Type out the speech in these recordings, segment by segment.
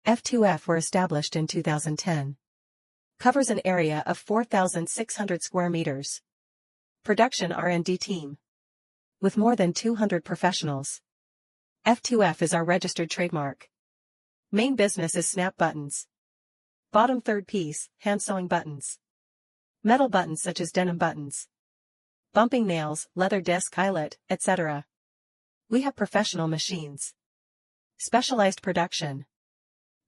F2F were established in 2010. Covers an area of 4,600 square meters. Production R&D team. With more than 200 professionals. F2F is our registered trademark. Main business is snap buttons. Bottom third piece, hand sewing buttons. Metal buttons such as denim buttons. Bumping nails, leather disc eyelet, etc. We have professional machines. Specialized production.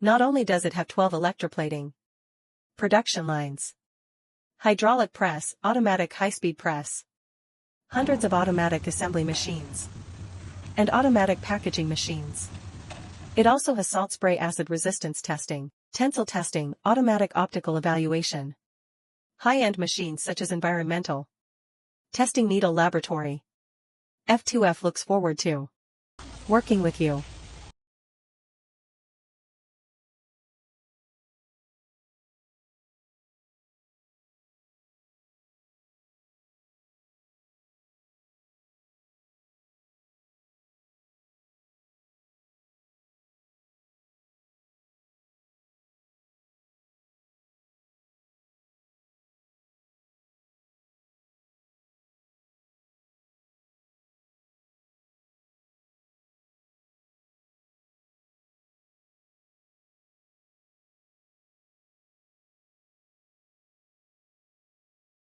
Not only does it have 12 electroplating production lines, hydraulic press, automatic high-speed press, hundreds of automatic assembly machines, and automatic packaging machines. It also has salt spray acid resistance testing, tensile testing, automatic optical evaluation, high-end machines such as environmental testing needle laboratory. F2F looks forward to working with you.